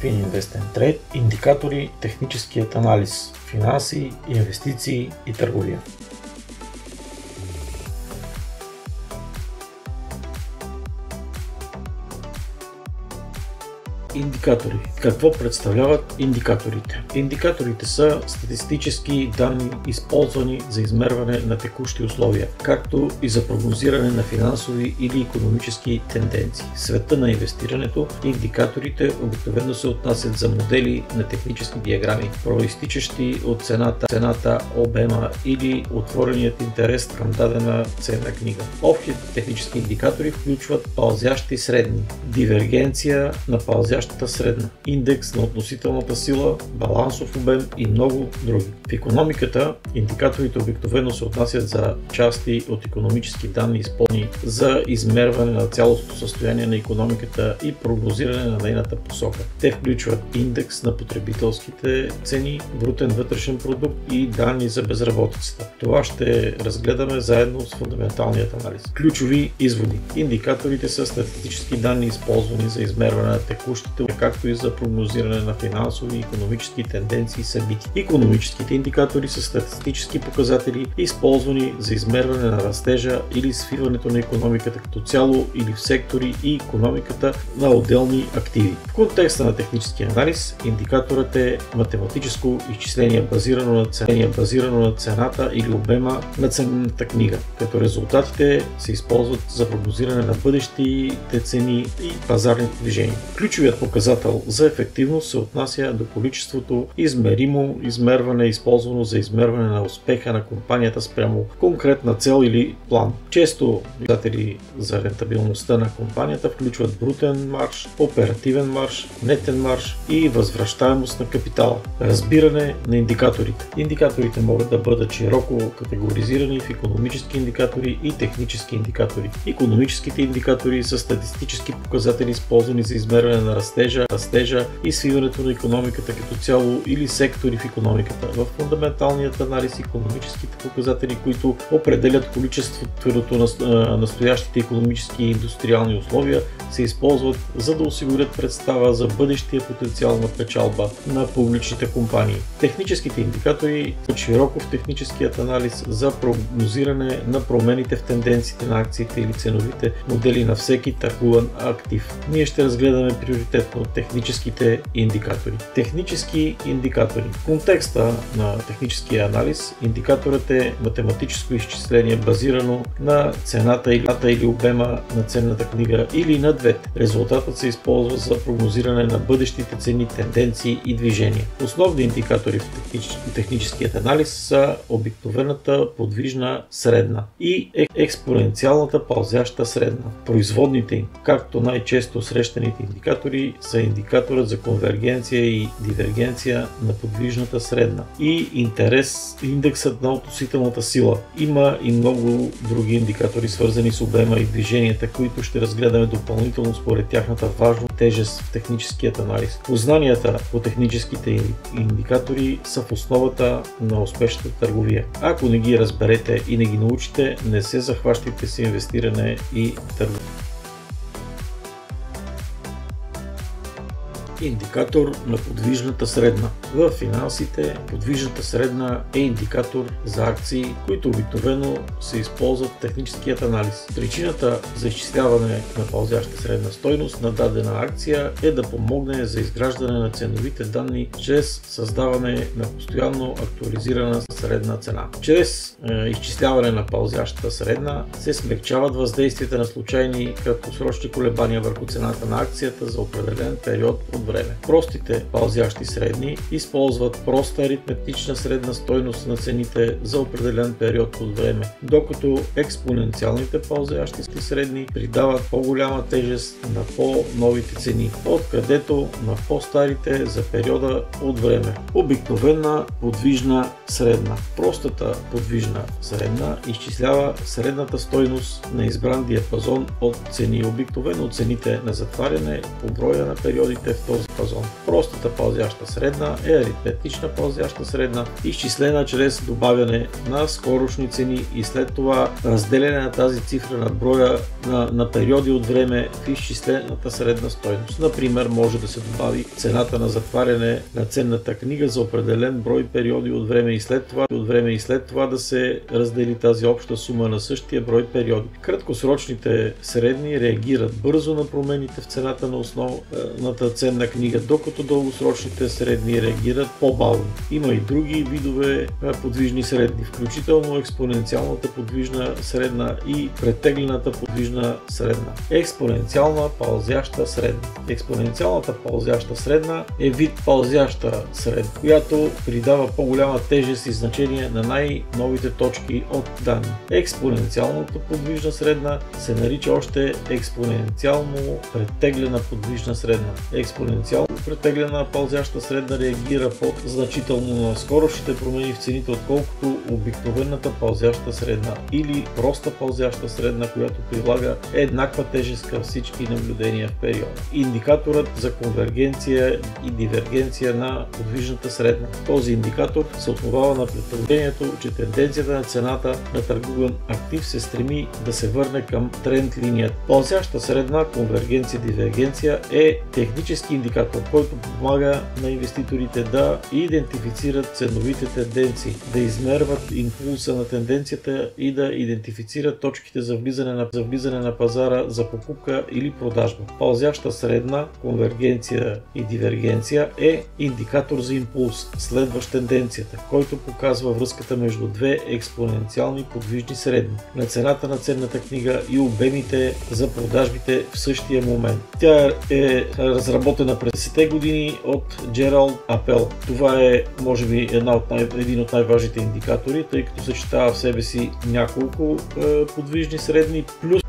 Fininvest & Trade, индикатори, техническият анализ, финанси, инвестиции и търговия. Индикатори. Какво представляват индикаторите? Индикаторите са статистически данни, използвани за измерване на текущи условия, както и за прогнозиране на финансови или икономически тенденции. В света на инвестирането индикаторите обикновено се отнасят за модели на технически диаграми, проистичащи от цената, обема или отвореният интерес към дадена ценна книга. Общите технически индикатори включват пълзящи средни, дивергенция на пълзящата средна, индекс на относителната сила, балансов обем и много други. В икономиката индикаторите обикновено се отнасят за части от икономически данни, използвани за измерване на цялостното състояние на икономиката и прогнозиране на нейната посока. Те включват индекс на потребителските цени, брутен вътрешен продукт и данни за безработицата. Това ще разгледаме заедно с фундаменталният анализ. Ключови изводи. Индикаторите са статистически данни, използвани за измерване на текущите, както и за прогнозиране на финансови и икономически тенденции и събития. Икономическите индикатори са статистически показатели, използвани за измерване на растежа или свиването на икономиката като цяло или в сектори и икономиката на отделни активи. В контекста на технически анализ, индикаторът е математическо изчисление базирано на цената или обема на ценната книга, като резултатите се използват за прогнозиране на бъдещите цени и пазарните движения. Ключовият показател за ефективност се отнася до количеството измеримо измерване, използвано за измерване на успеха на компанията спрямо конкретна цел или план. Често показатели за рентабилността на компанията включват брутен марж, оперативен марж, нетен марж и възвръщаемост на капитала. Разбиране на индикаторите. Индикаторите могат да бъдат широко категоризирани в икономически индикатори и технически индикатори. Икономическите индикатори са статистически показатели, използвани за измерване на растежа и свиването на икономиката като цяло или сектори в икономиката. В фундаменталният анализ икономическите показатели, които определят количеството на настоящите икономически и индустриални условия, се използват за да осигурят представа за бъдещия потенциал на печалба на публичните компании. Техническите индикатори са широко в техническият анализ за прогнозиране на промените в тенденциите на акциите или ценовите модели на всеки търгуван актив. Ние ще разгледаме приоритетно техническите индикатори. Технически индикатори. В контекста на техническия анализ, индикаторът е математическо изчисление базирано на цената или обема на ценната книга или на двете. Резултатът се използва за прогнозиране на бъдещите цени, тенденции и движения. Основни индикатори в техническият анализ са обикновената подвижна средна и експоненциалната пълзяща средна. Производните им, както най-често срещаните индикатори, са индикаторът за конвергенция и дивергенция на подвижната средна и индексът на относителната сила. Има и много други индикатори, свързани с обема и движенията, които ще разгледаме допълнително според тяхната важна тежест в техническият анализ. Познанията по техническите индикатори са в основата на успешната търговия. Ако не ги разберете и не ги научите, не се захващайте с инвестиране и търговия. Индикатор на подвижната средна. В финансите подвижната средна е индикатор за акции, които обикновено се използват в техническият анализ. Причината за изчисляване на пълзяща средна стойност на дадена акция е да помогне за изграждане на ценовите данни чрез създаване на постоянно актуализирана средна цена. Чрез изчисляване на пълзящата средна се смекчават въздействията на случайни краткосрочни колебания върху цената на акцията за определен период от време. Простите пълзящи средни използват проста аритметична средна стойност на цените за определен период от време, докато експоненциалните пълзящи средни придават по-голяма тежест на по-новите цени, откъдето на по-старите за периода от време. Обикновена подвижна средна. Простата подвижна средна изчислява средната стойност на избран диапазон от цени. Обикновено цените на затваряне по броя на периодите в този този диапазон. Простата пълзяща средна е аритметична пълзяща средна, изчислена чрез добавяне на скорошни цени и след това разделяне на тази цифра на броя на периоди от време в изчислената средна стойност. Например, може да се добави цената на затваряне на ценната книга за определен брой периоди от време и след това да се раздели тази обща сума на същия брой периоди. Краткосрочните средни реагират бързо на промените в цената на основната ценна книга, докато дългосрочните средни реагират по-бавно. Има и други видове подвижни средни, включително експоненциалната подвижна средна и претеглената подвижна средна. Експоненциална пълзяща средна. Експоненциалната пълзяща средна е вид пълзяща средна, която придава по-голяма тежест и значение на най-новите точки от данни. Експоненциалната подвижна средна се нарича още експоненциално претеглена подвижна средна. Експоненциално претеглена пълзяща средна реагира по-значително на скорошните промени в цените, отколкото обикновената пълзяща средна или проста пълзяща средна, която прилага еднаква тежест към всички наблюдения в периода. Индикаторът за конвергенция и дивергенция на подвижната средна. Този индикатор се основава на предположението, че тенденцията на цената на търгуван актив се стреми да се върне към тренд линията. Пълзяща средна, конвергенция, дивергенция е технически индикатор, който помага на инвеститорите да идентифицират ценовите тенденции, да измерват импулса на тенденцията и да идентифицират точките за влизане на пазара за покупка или продажба. Пълзяща средна, конвергенция и дивергенция е индикатор за импулс, следващ тенденцията, който показва връзката между две експоненциални подвижни средни на цената на ценната книга и обемите за продажбите в същия момент. Тя е разработена през 10-те години от Джералд Апел. Това е, може би, един от най-важните индикатори, тъй като съчетава в себе си няколко подвижни средни плюс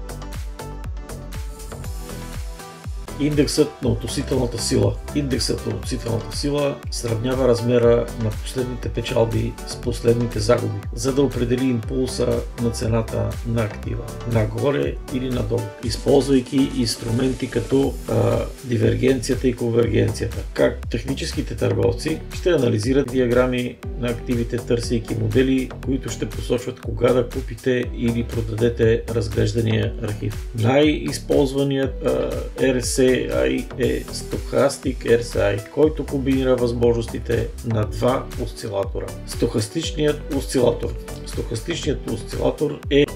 индексът на относителната сила. Индексът на относителната сила сравнява размера на последните печалби с последните загуби, за да определи импулса на цената на актива, нагоре или надолу, използвайки инструменти като дивергенцията и конвергенцията. Как техническите търговци ще анализират диаграми на активите, търсейки модели, които ще посочват кога да купите или продадете разглеждания архив. Най-използваният RSI е Stochastic RSI, който комбинира възможностите на два осцилатора. Стохастичният осцилатор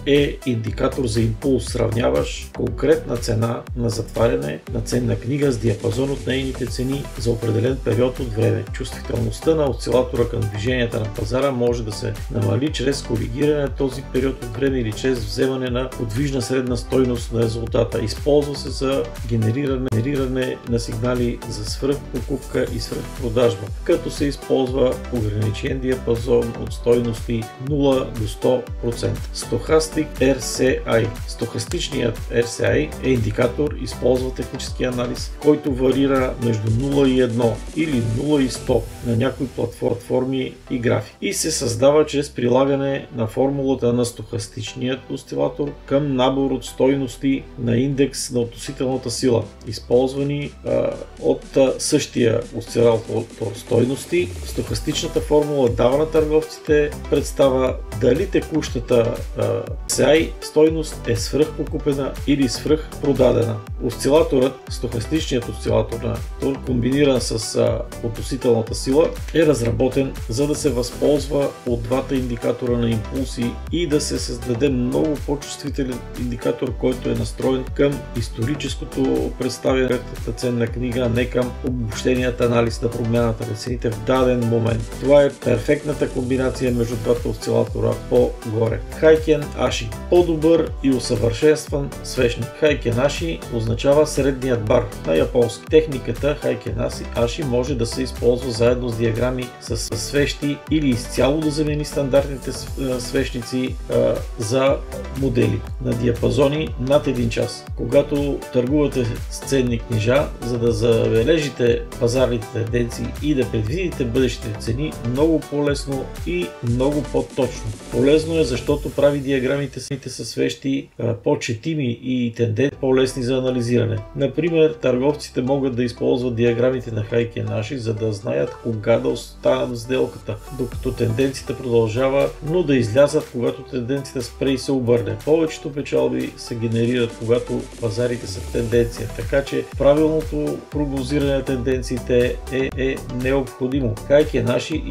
е индикатор за импулс. Сравняваш конкретна цена на затваряне на ценна книга с диапазон от нейните цени за определен период от време. Чувствителността на осцилатора към движенията на пазара може да се намали чрез коригиране на този период от време или чрез вземане на подвижна средна стойност на резултата. Използва се за генериране на сигнали за свръхпокупка и свръхпродажба, като се използва ограничен диапазон от стойности 0 до 100%. Stochastic RSI. Стохастичният RSI е индикатор, използва технически анализ, който варира между 0 и 1 или 0 и 100 на някои платформи и графики и се създава чрез прилагане на формулата на стохастичният осцилатор към набор от стойности на индекс на относителната сила, използвани от същия осцилатор стойности. Стохастичната формула дава на търговците представа дали текущата RSI стойност е свръхпокупена или свръхпродадена. Стохастичният осцилатор, комбиниран с относителната сила, е разработен за да се възползва от двата индикатора на импулси и да се създаде много по-чувствителен индикатор, който е настроен към историческото представяне на ценна книга, а не към обобщеният анализ на промяната на цените в даден момент. Това е перфектната комбинация между двата осцилатора по-горе. Хайкен Аши. По-добър и усъвършенстван свещник. Хайкен Аши означава средният бар на японски. Техниката Хайкен Аши може да се използва заедно с диаграми с свещи или изцяло да замени стандартните свещници за модели на диапазони над 1 час. Когато търгувате с ценни книжа, за да забележите пазарните тенденции и да предвидите бъдещите цени много по-лесно и много по-точно. Полезно е, защото прави диаграмите диаграмите са свещи, по-четими и по-лесни за анализиране. Например, търговците могат да използват диаграмите на Хайки Наши, за да знаят кога да останат в сделката, докато тенденцията продължава, но да излязат, когато тенденцията спре и се обърне. Повечето печалби се генерират, когато пазарите са в тенденция, така че правилното прогнозиране на тенденциите е необходимо. Хайки Наши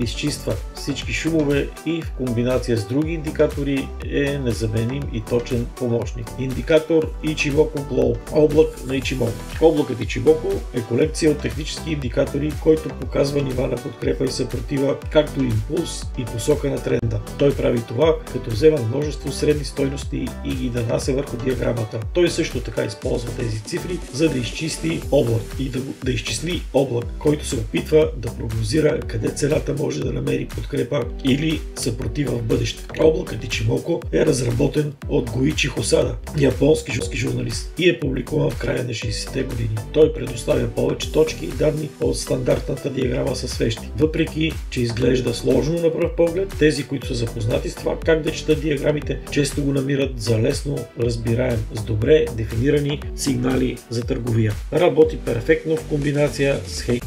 изчиства всички шумове и в комбинация с други индикатори е незаменим и точен помощник. Индикатор Ichimoku Glow. Облак на Ichimoku. Облакът Ichimoku е колекция от технически индикатори, който показва нива на подкрепа и съпротива, както импулс и посока на тренда. Той прави това, като взема множество средни стойности и ги нанася върху диаграмата. Той също така използва тези цифри, за да изчисли облак и да изчисли облак, който се опитва да прогнозира къде цената може да намери подкрепа или съпротива в бъдеще. Облакът Ichimoku е разработен от Гоичи Хосада, японски журналист, и е публикуван в края на 60-те години. Той предоставя повече точки и данни от стандартната диаграма със свещи. Въпреки че изглежда сложно на пръв поглед, тези, които са запознати с това как да четат диаграмите, често го намират за лесно разбираем, с добре дефинирани сигнали за търговия. Работи перфектно в комбинация с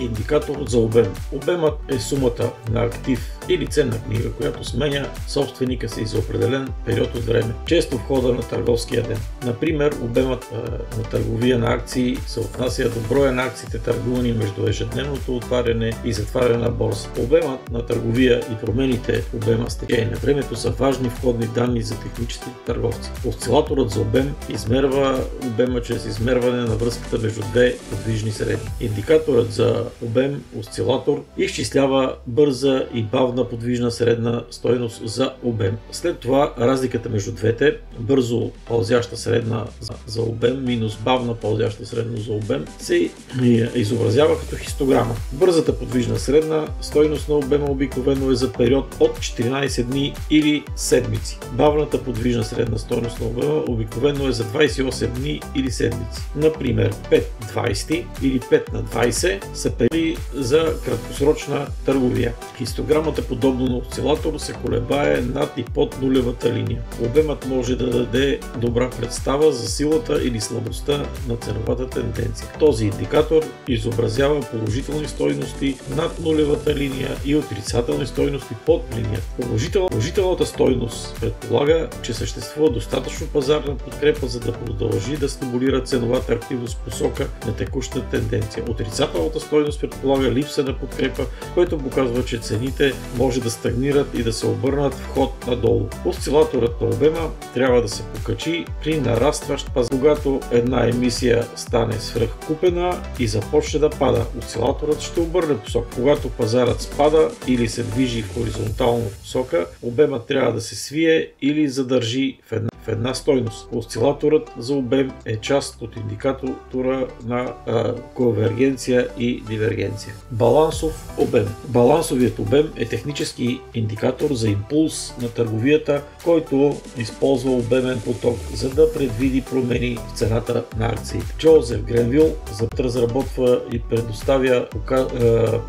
Индикатор за обем. Обемът е сумата на актив или ценна книга, която сменя собственика си за определен период от време, често в хода на търговския ден. Например, обемът на търговия на акции се отнася до броя на акциите, търгувани между ежедневното отваряне и затваряне на борса. Обемът на търговия и промените в обема с течение на времето са важни входни данни за техническите търговци. Осцилаторът за обем измерва обема чрез измерване на връзката между две подвижни средни. Индикаторът за обем, осцилатор, изчислява бърза и бавна подвижна средна стойност за обем. След това разликата между двете, бързо пълзяща средна за обем минус бавна пълзяща средно за обем, се изобразява като хистограма. Бързата подвижна средна стойност на обема обикновено е за период от 14 дни или седмици. Бавната подвижна средна стойност на обема обикновено е за 28 дни или седмици. Например, 5/20 или 5/20 са периоди за краткосрочна търговия. Хистограмата, подобно на осцилатор, се колебае над и под нулевата линия. Обемът може да даде добра представа за силата или слабостта на ценовата тенденция. Този индикатор изобразява положителни стойности над нулевата линия и отрицателни стойности под линията. Положителната стойност предполага, че съществува достатъчно пазарна подкрепа, за да продължи да стимулира ценовата активност в посока на текущата тенденция. Отрицателната стойност предполага липса на подкрепа, което показва, че цените може да стагнират и да се обърнат в ход надолу. Осцилаторът на обема трябва да се покачи при нарастващ пазар. Когато една емисия стане свръхкупена и започне да пада, осцилаторът ще обърне посока. Когато пазарът спада или се движи в хоризонтална посока, обемът трябва да се свие или задържи в една стойност. Осцилаторът за обем е част от индикатора на конвергенция и дивергенция. Балансов обем. Балансовият обем е технически индикатор за импулс на търговията, който използва обемен поток, за да предвиди промени в цената на акциите. Джозеф Гренвил разработва и предоставя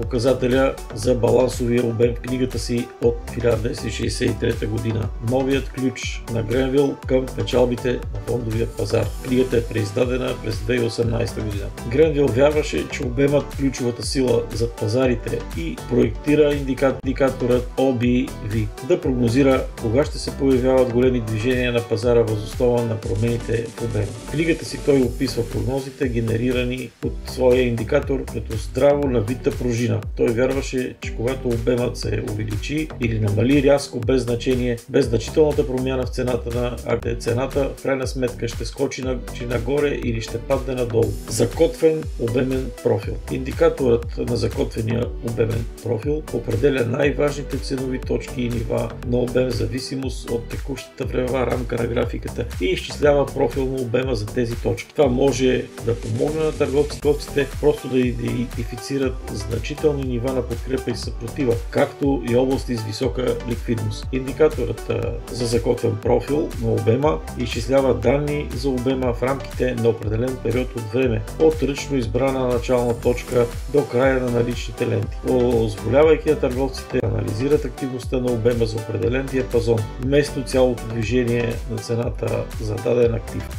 показателя за балансовия обем в книгата си от 1963 година. Новият ключ на Гренвил към печалбите на фондовия пазар. Книгата е преиздадена през 2018 година. Гренвил вярваше, че обемът ключовата сила за пазарите и проектира индикаторът OBV да прогнозира кога ще се появяват големи движения на пазара въз основа на промените в обема. В книгата си той описва прогнозите, генерирани от своя индикатор като здраво навита пружина. Той вярваше, че когато обемът се увеличи или намали рязко без значение, без значителната промяна в цената на цената в крайна сметка ще скочи нагоре или ще падне надолу. Закотвен обемен профил. Индикаторът на закотвения обемен профил определя най-важните ценови точки и нива на обем в зависимост от текущата времева рамка на графиката и изчислява профил на обема за тези точки. Това може да помогне на търговците просто да идентифицират значителни нива на подкрепа и съпротива, както и области с висока ликвидност. Индикаторът за закотвен профил на обема и изчислява данни за обема в рамките на определен период от време, от ръчно избрана начална точка до края на наличните ленти, позволявайки на търговците да анализират активността на обема за определен диапазон, вместо цялото движение на цената за даден актив.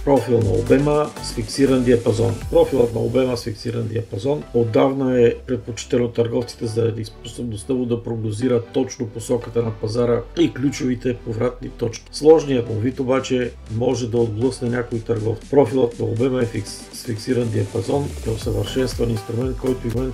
Профил на обема с фиксиран диапазон. Профилът на обема с фиксиран диапазон отдавна е предпочитан от търговците заради способността му да прогнозира точно посоката на пазара и ключовите повратни точки. Сложният му вид обаче може да отблъсне някои търговци. Профилът на обема с фиксиран диапазон е усъвършенстван инструмент,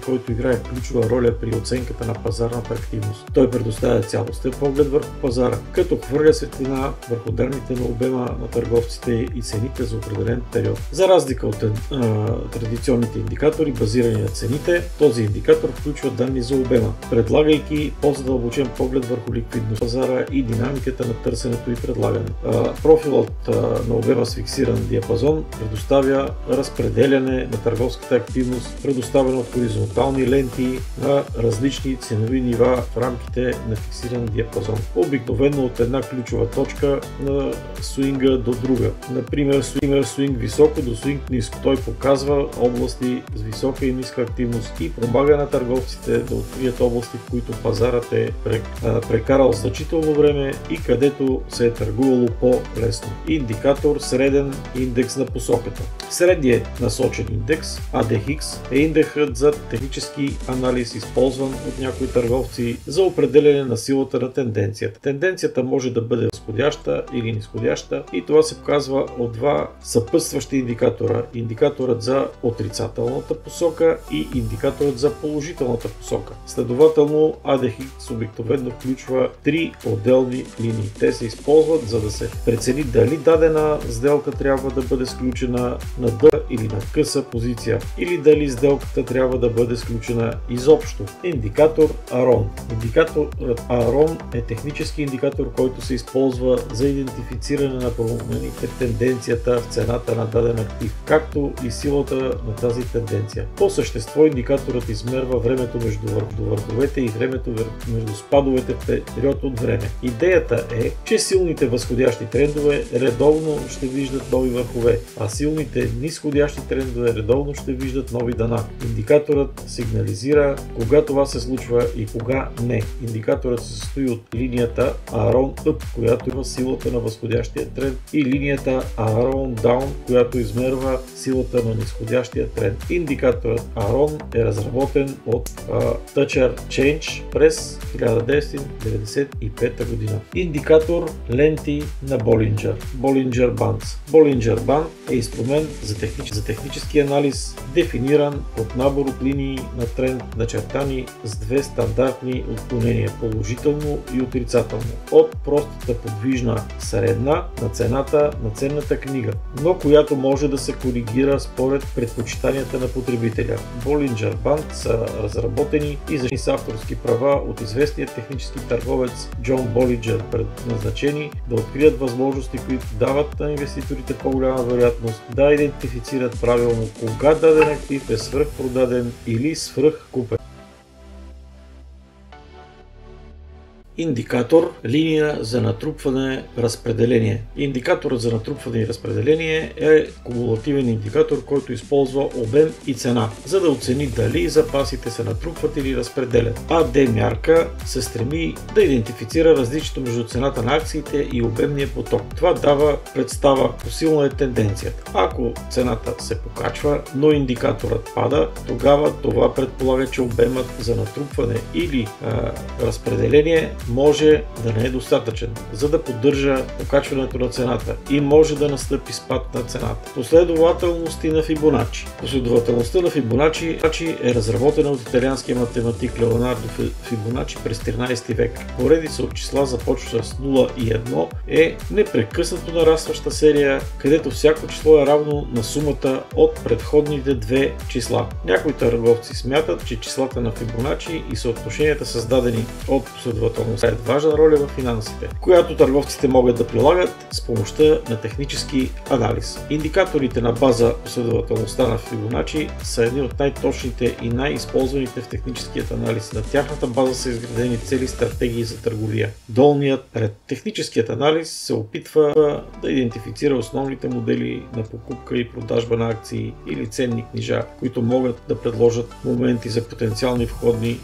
който играе ключова роля при оценката на пазарната активност. Той предоставя цялостен поглед върху пазара, като хвърля светлина върху данните на обема на търговците и цените за определен период. За разлика от традиционните индикатори, базирани на цените, този индикатор включва данни за обема, предлагайки по-задълбочен поглед върху ликвидност пазара и динамиката на търсенето и предлагане. Профилът на обема с фиксиран диапазон предоставя разпределяне на търговската активност, предоставена от хоризонтални ленти на различни ценови нива в рамките на фиксиран диапазон. Обикновено от една ключова точка на суинга до друга. Например, суинг високо до суинг ниско. Той показва области с висока и ниска активност и помага на търговците да открият области, в които пазарът е прекарал значително време и където се е търгувало по-лесно. Индикатор среден индекс на посоката. Средният насочен индекс, ADX, е индексът за технически анализ, използван от някои търговци за определяне на силата на тенденцията. Тенденцията може да бъде възходяща или нисходяща и това се показва от два съпътстващи индикатора. Индикаторът за отрицателната посока и индикаторът за положителната посока. Следователно, ADX обикновено включва три отделни линии. Те се използват, за да се прецени дали дадена сделка трябва да бъде сключена на дълга или на къса позиция, или дали сделката трябва да бъде сключена изобщо. Индикатор ARON. Индикаторът ARON е технически индикатор, който се използва за идентифициране на промените в тенденцията в цената на даден актив, както и силата на тази тенденция. По същество индикаторът измерва времето между върховете и времето между спадовете в период от време. Идеята е, че силните възходящи трендове редовно ще виждат нови върхове, а силните нисходящи трендове редовно ще виждат нови дъна. Индикаторът сигнализира кога това се случва и кога не. Индикаторът се състои от линията ARON Up, която има силата на възходящия тренд, и линията ARON Down, която измерва силата на нисходящия тренд. Индикаторът ARON е разработен от Tucker Change през 1995 година. Индикатор ленти на Bollinger. Bollinger Bands. Bollinger Band е инструмент за технически анализ, дефиниран от набор от линии на тренд, начертани с две стандартни отклонения, положително и отрицателно, от простата подвижна средна на цената на ценната книга, но която може да се коригира според предпочитанията на потребителя. Bollinger Band са разработени и защитени с авторски права от известния технически търговец Джон Болинджер, предназначени да открият възможности, които дават на инвеститорите по-голяма вероятност да идентифицират правилно кога даден актив е свръхпродаден или свръхкупен. Индикатор линия за натрупване разпределение. Индикаторът за натрупване и разпределение е кумулативен индикатор, който използва обем и цена, за да оцени дали запасите се натрупват или разпределят. AD мярка се стреми да идентифицира различието между цената на акциите и обемния поток. Това дава представа по силна е тенденцията. Ако цената се покачва, но индикаторът пада, тогава това предполага, че обемът за натрупване или разпределение може да не е достатъчен, за да поддържа покачването на цената и може да настъпи спад на цената. Последователности на Фибоначи. Последователността на Фибоначи е разработена от италианския математик Леонардо Фибоначи през 13 век. Поредица от числа започва с 0 и 1 е непрекъснато нарастваща серия, където всяко число е равно на сумата от предходните две числа. Някои търговци смятат, че числата на Фибоначи и съотношенията, създадени от последователността последователност е важна роля в финансите, която търговците могат да прилагат с помощта на технически анализ. Индикаторите на база последователността на Фибоначи са едни от най-точните и най-използваните в техническият анализ. На тяхната база са изградени цели стратегии за търговия. Долният ред. Техническият анализ се опитва да идентифицира основните модели на покупка и продажба на акции или ценни книжа, които могат да предложат моменти за потенциални входни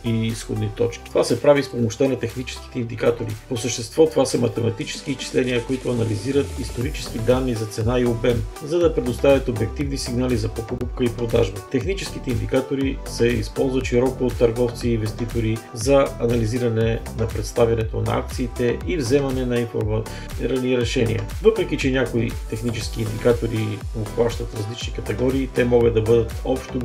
и изходни точки. Това се прави с помощта на техническите индикатори. По същество това са математически изчисления, които анализират исторически данни за цена и обем, за да предоставят обективни сигнали за покупка и продажба. Техническите индикатори се използват широко от търговци и инвеститори за анализиране на представянето на акциите и вземане на информирани решения. Въпреки че някои технически индикатори обхващат различни категории, те могат да бъдат общо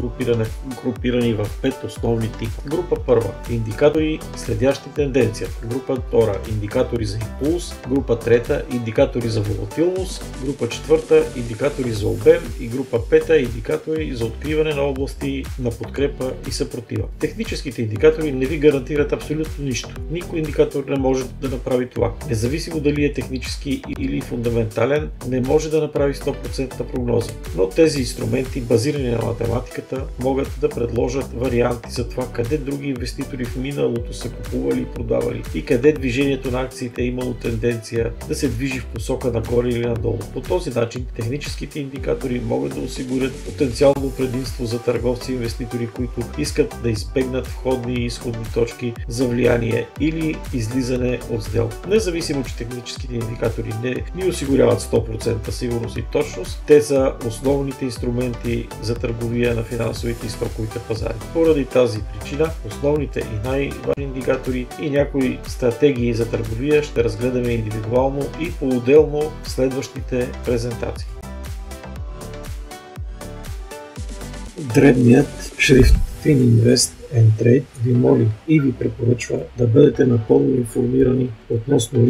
групирани в 5 основни типа. Група първа – индикатори, следящи тенденция. Група втора – индикатори за импулс. Група трета – индикатори за волатилност. Група четвърта – индикатори за обем. И група пета – индикатори за откриване на области на подкрепа и съпротива. Техническите индикатори не ви гарантират абсолютно нищо. Никой индикатор не може да направи това. Независимо дали е технически или фундаментален, не може да направи 100% прогноза. Но тези инструменти, базирани на математиката, могат да предложат варианти за това къде други инвеститори в миналото са купували и продавали и къде движението на акциите е имало тенденция да се движи в посока нагоре или надолу. По този начин техническите индикатори могат да осигурят потенциално предимство за търговци и инвеститори, които искат да избегнат входни и изходни точки за влияние или излизане от сделка. Независимо, че техническите индикатори не ни осигуряват 100% сигурност и точност, те са основните инструменти за търговия на финансовите и стоковите пазари. Поради тази причина, основните и най-важни индикатори и някои стратегии за търговия ще разгледаме индивидуално и по-отделно в следващите презентации. Дребният шрифт FinInvest and Trade ви моли и ви препоръчва да бъдете напълно информирани относно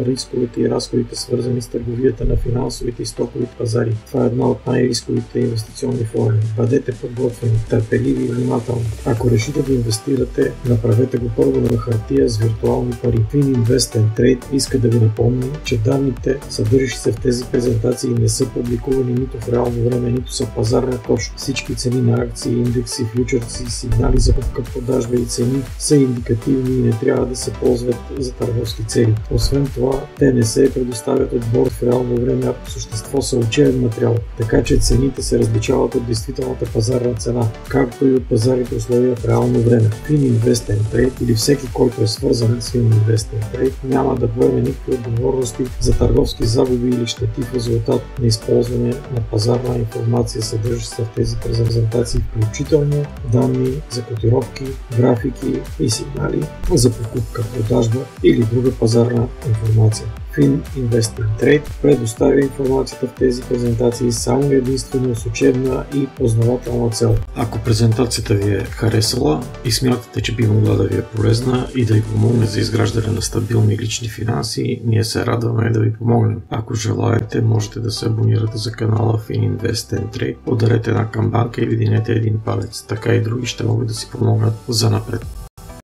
рисковете и разходите, свързани с търговията на финансовите и стоковите пазари. Това е една от най-рисковите инвестиционни форми. Бъдете подготвени, търпеливи и внимателни. Ако решите да инвестирате, направете го първо на хартия с виртуални пари. FinInvest and Trade иска да ви напомни, че данните, съдържащи се в тези презентации, не са публикувани нито в реално време, нито са пазарна точка. Всички цени на акции, индекси, фьючерси, сигнали за покупка-продажба и цени са индикативни и не трябва да се ползват за търговски цели. Освен това, те не се предоставят от борд в реално време, а по същество са учебен материал, така че цените се различават от действителната пазарна цена, както и от пазарните условия в реално време. FinInvest and Trade или всеки, който е свързан с FinInvest and Trade, няма да поеме никакви отговорности за търговски загуби или щети в резултат на използване на пазарна информация, съдържаща се в тези презентации, включително данни за котировки, графики и сигнали за покупка, продажба или друга пазарна информация. FinInvest and Trade предоставя информацията в тези презентации само единствено с учебна и познавателна цел. Ако презентацията ви е харесала и смятате, че би могла да ви е полезна и да ви помогне за изграждане на стабилни лични финанси, ние се радваме да ви помогнем. Ако желаете, можете да се абонирате за канала FinInvest and Trade, ударете една камбанка и видинете един палец. Така и други ще могат да си помогнат за напред.